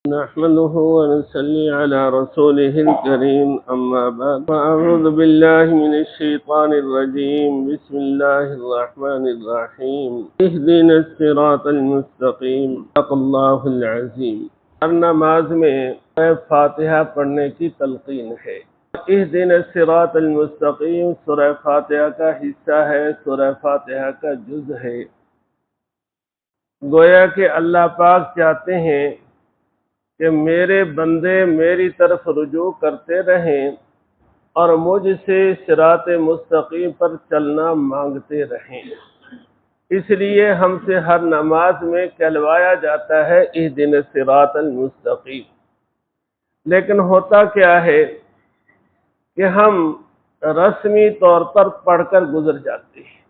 نحمده ونصلي على رسوله الكريم أما بعد فأعوذ بالله من الشيطان الرجيم بسم الله الرحمن الرحيم اهدنا الصراط المستقيم صدق الله العظيم. ہر نماز میں فاتحہ پڑھنے کی تلقین ہے. اهدنا الصراط المستقیم سورہ فاتحہ کا حصہ ہے، سورہ فاتحہ کا جز ہے. گویا کہ اللہ پاک چاہتے ہیں کہ میرے بندے میری طرف رجوع کرتے رہیں اور مجھ سے صراط مستقیم پر چلنا مانگتے رہیں. اس لیے ہم سے ہر نماز میں کہلوایا جاتا ہے اہدنا الصراط المستقیم. لیکن ہوتا کیا ہے کہ ہم رسمی طور پر پڑھ کر گزر جاتے ہیں،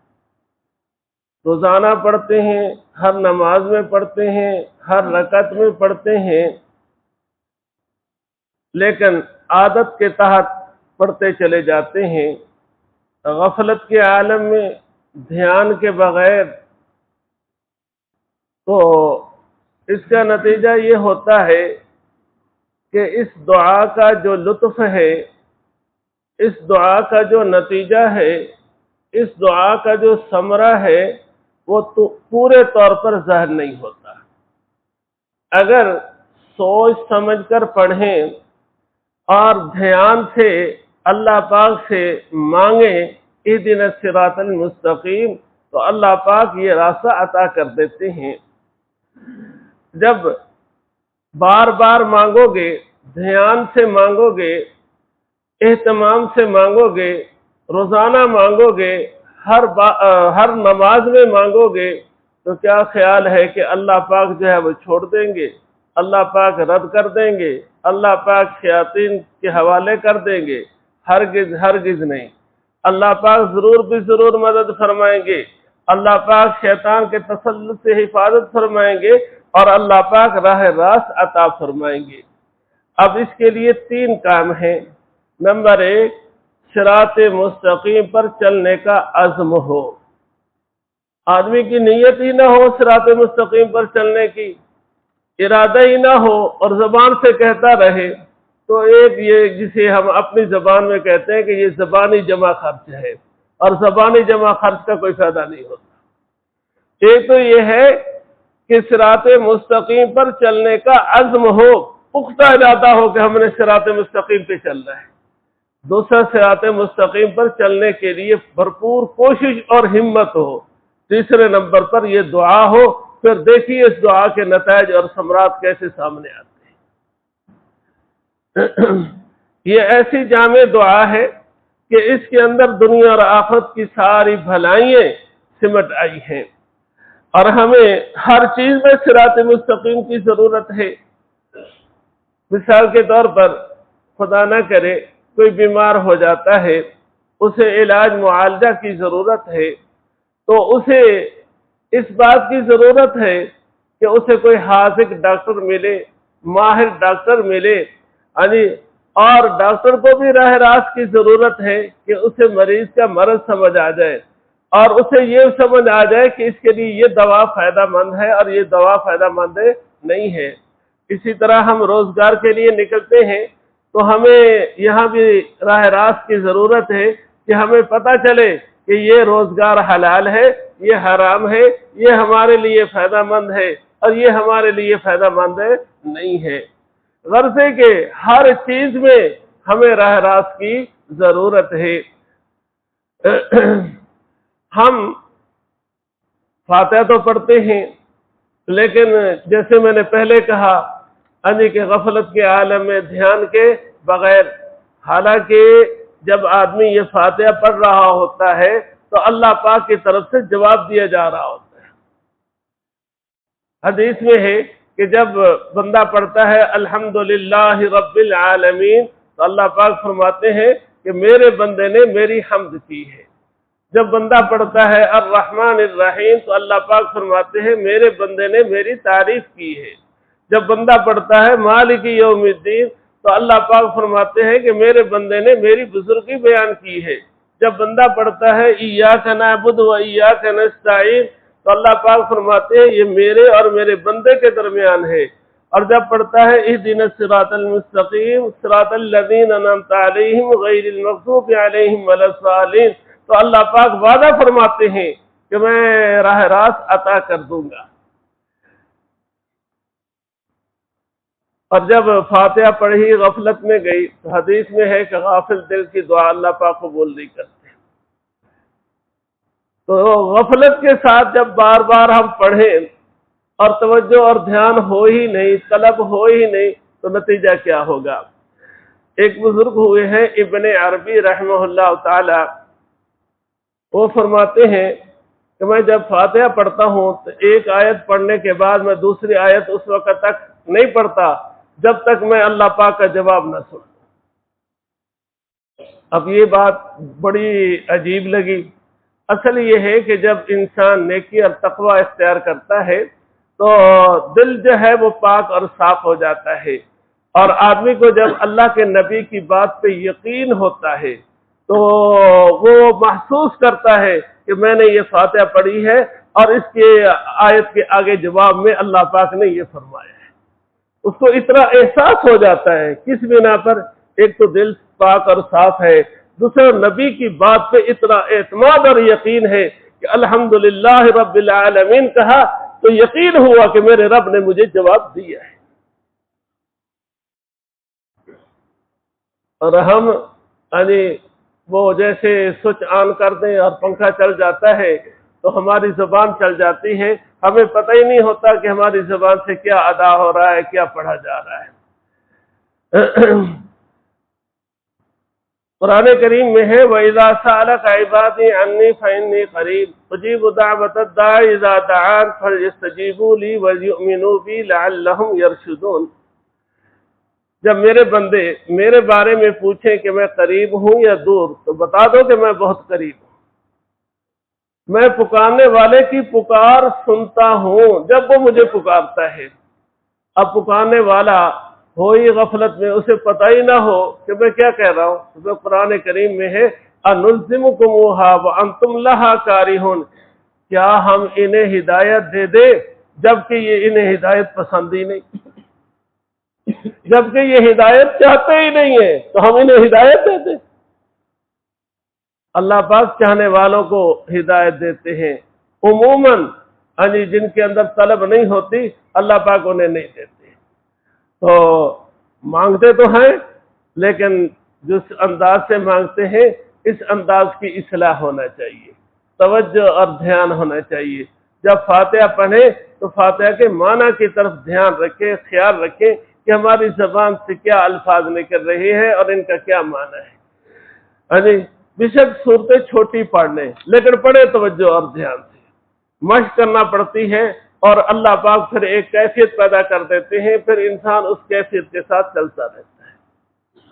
روزانہ پڑھتے ہیں، ہر نماز میں پڑھتے ہیں، ہر رکعت میں پڑھتے ہیں، لیکن عادت کے تحت پڑھتے چلے جاتے ہیں. غفلت کے عالم میں دھیان کے بغیر، تو اس کا نتیجہ یہ ہوتا ہے کہ اس دعا کا جو لطف ہے، اس دعا کا جو نتیجہ ہے، اس دعا کا جو ثمرہ ہے، وہ تو پورے طور پر ظاہر نہیں ہوتا. اگر سوچ سمجھ کر پڑھیں اور دھیان سے اللہ پاک سے مانگیں اہدنا الصراط المستقیم، تو اللہ پاک یہ راستہ عطا کر دیتے ہیں. جب بار بار مانگو گے، دھیان سے مانگو گے، اہتمام سے مانگو گے، روزانہ مانگو گے، ہر نماز میں مانگو گے، تو کیا خیال ہے کہ اللہ پاک جو ہے وہ چھوڑ دیں گے؟ اللہ پاک رد کر دیں گے؟ اللہ پاک شیاطین کے حوالے کر دیں گے؟ ہرگز ہرگز نہیں. اللہ پاک ضرور بھی ضرور مدد فرمائیں گے. اللہ پاک شیطان کے تسلط سے حفاظت فرمائیں گے اور اللہ پاک راہ راست عطا فرمائیں گے. اب اس کے لیے 3 کام ہیں. نمبر 1، صراط مستقیم پر چلنے کا عزم ہو. آدمی کی نیت ہی نہ ہو صراط مستقیم پر چلنے کی، ارادہ ہی نہ ہو اور زبان سے کہتا رہے، تو ایک یہ جسے ہم اپنی زبان میں کہتے ہیں کہ یہ زبانی جمع خرچ ہے، اور زبانی جمع خرچ کا کوئی فائدہ نہیں ہوتا. ایک تو یہ ہے کہ صراط مستقیم پر چلنے کا عزم ہو، پختہ ارادہ ہو کہ ہم نے صراط مستقیم پہ چلنا ہے. دوسرا، صراط مستقیم پر چلنے کے لیے بھرپور کوشش اور ہمت ہو. تیسرے نمبر پر یہ دعا ہو. پھر دیکھیے اس دعا کے نتائج اور ثمرات کیسے سامنے آتے ہیں. یہ ایسی جامع دعا ہے کہ اس کے اندر دنیا اور آخرت کی ساری بھلائیاں سمٹ آئی ہیں، اور ہمیں ہر چیز میں صراط مستقیم کی ضرورت ہے. مثال کے طور پر خدا نہ کرے کوئی بیمار ہو جاتا ہے، اسے علاج معالجہ کی ضرورت ہے، تو اسے اس بات کی ضرورت ہے کہ اسے کوئی حاذق ڈاکٹر ملے، ماہر ڈاکٹر ملے، اور ڈاکٹر کو بھی راہ راست کی ضرورت ہے کہ اسے مریض کا مرض سمجھ آ جائے اور اسے یہ سمجھ آ جائے کہ اس کے لیے یہ دوا فائدہ مند ہے اور یہ دوا فائدہ مند نہیں ہے. اسی طرح ہم روزگار کے لیے نکلتے ہیں تو ہمیں یہاں بھی راہ راست کی ضرورت ہے کہ ہمیں پتہ چلے کہ یہ روزگار حلال ہے، یہ حرام ہے، یہ ہمارے لیے فائدہ مند ہے اور یہ ہمارے لیے فائدہ مند نہیں ہے. غرض ہے کہ ہر چیز میں ہمیں راہ راست کی ضرورت ہے. ہم فاتحہ تو پڑھتے ہیں، لیکن جیسے میں نے پہلے کہا کہ غفلت کے عالم میں دھیان کے بغیر. حالانکہ جب آدمی یہ فاتحہ پڑھ رہا ہوتا ہے تو اللہ پاک کی طرف سے جواب دیا جا رہا ہوتا ہے. حدیث میں ہے کہ جب بندہ پڑھتا ہے الحمدللہ رب العالمین، تو اللہ پاک فرماتے ہیں کہ میرے بندے نے میری حمد کی ہے. جب بندہ پڑھتا ہے الرحمن الرحیم، تو اللہ پاک فرماتے ہیں میرے بندے نے میری تعریف کی ہے. جب بندہ پڑھتا ہے مالک یوم الدین، تو اللہ پاک فرماتے ہیں کہ میرے بندے نے میری بزرگی بیان کی ہے. جب بندہ پڑھتا ہے ایاک نعبد و ایاک نستعین، تو اللہ پاک فرماتے ہیں یہ میرے اور میرے بندے کے درمیان ہے. اور جب پڑھتا ہے اہدنا الصراط المستقیم صراط الذین انعمت علیہم غیر المغضوب علیہم ولا الضالین، تو اللہ پاک وعدہ فرماتے ہیں کہ میں راہ راست عطا کر دوں گا۔ اور جب فاتحہ پڑھی غفلت میں گئی تو حدیث میں ہے کہ غافل دل کی دعا اللہ پاک قبول نہیں کرتے۔ تو غفلت کے ساتھ جب بار بار ہم پڑھیں اور توجہ اور دھیان ہو ہی نہیں، طلب ہو ہی نہیں، تو نتیجہ کیا ہوگا؟ ایک بزرگ ہوئے ہیں ابن عربی رحمہ اللہ تعالی، وہ فرماتے ہیں کہ میں جب فاتحہ پڑھتا ہوں تو ایک آیت پڑھنے کے بعد میں دوسری آیت اس وقت تک نہیں پڑھتا جب تک میں اللہ پاک کا جواب نہ سنوں۔ اب یہ بات بڑی عجیب لگی۔ اصل یہ ہے کہ جب انسان نیکی اور تقوی اختیار کرتا ہے تو دل جو ہے وہ پاک اور صاف ہو جاتا ہے، اور آدمی کو جب اللہ کے نبی کی بات پہ یقین ہوتا ہے تو وہ محسوس کرتا ہے کہ میں نے یہ فاتحہ پڑھی ہے اور اس کے آیت کے آگے جواب میں اللہ پاک نے یہ فرمایا ہے۔ اس کو اتنا احساس ہو جاتا ہے، کس بنا پر؟ ایک تو دل پاک اور صاف ہے، دوسرا نبی کی بات پہ اتنا اعتماد اور یقین ہے کہ الحمدللہ رب العالمین کہا تو یقین ہوا کہ میرے رب نے مجھے جواب دیا ہے۔ اور ہم وہ جیسے سوئچ آن کر دیں اور پنکھا چل جاتا ہے تو ہماری زبان چل جاتی ہے، ہمیں پتہ ہی نہیں ہوتا کہ ہماری زبان سے کیا ادا ہو رہا ہے، کیا پڑھا جا رہا ہے۔ قرآن کریم میں ہے وَإِذَا سَأَلَكَ عِبَادِي عَنِّي فَإِنِّي قَرِيبٌ أُجِيبُ دَعْوَةَ الدَّاعِ إِذَا دَعَانِ فَلْيَسْتَجِيبُوا لِي وَلْيُؤْمِنُوا بِي لَعَلَّهُمْ يَرْشُدُونَ۔ جب میرے بندے میرے بارے میں پوچھیں کہ میں قریب ہوں یا دور، تو بتا دو کہ میں بہت قریب ہوں۔ میں پکارنے والے کی پکار سنتا ہوں جب وہ مجھے پکارتا ہے۔ اب پکارنے والا ہو ہی غفلت میں، اسے پتہ ہی نہ ہو کہ میں کیا کہہ رہا ہوں، تو قرآن کریم میں ہے أَنُلْزِمُكُمُوهَا وَأَنْتُمْ لَهَا كَارِهُونَ، کیا ہم انہیں ہدایت دے دیں جبکہ یہ انہیں ہدایت پسند ہی نہیں، جبکہ یہ ہدایت چاہتے ہی نہیں ہے تو ہم انہیں ہدایت دے دیں؟ اللہ پاک چاہنے والوں کو ہدایت دیتے ہیں، عموماً جن کے اندر طلب نہیں ہوتی اللہ پاک انہیں نہیں دیتے۔ تو مانگتے تو ہیں لیکن جس انداز سے مانگتے ہیں اس انداز کی اصلاح ہونا چاہیے، توجہ اور دھیان ہونا چاہیے۔ جب فاتحہ پڑھیں تو فاتحہ کے معنی کی طرف دھیان رکھیں، خیال رکھیں کہ ہماری زبان سے کیا الفاظ نکل رہے ہیں اور ان کا کیا معنی ہے۔ بے شک صورتیں چھوٹی پڑھنے لیکن پڑھے توجہ اور دھیان سے، مشق کرنا پڑتی ہے، اور اللہ پاک پھر ایک کیفیت پیدا کر دیتے ہیں، پھر انسان اس کیفیت کے ساتھ چلتا رہتا ہے۔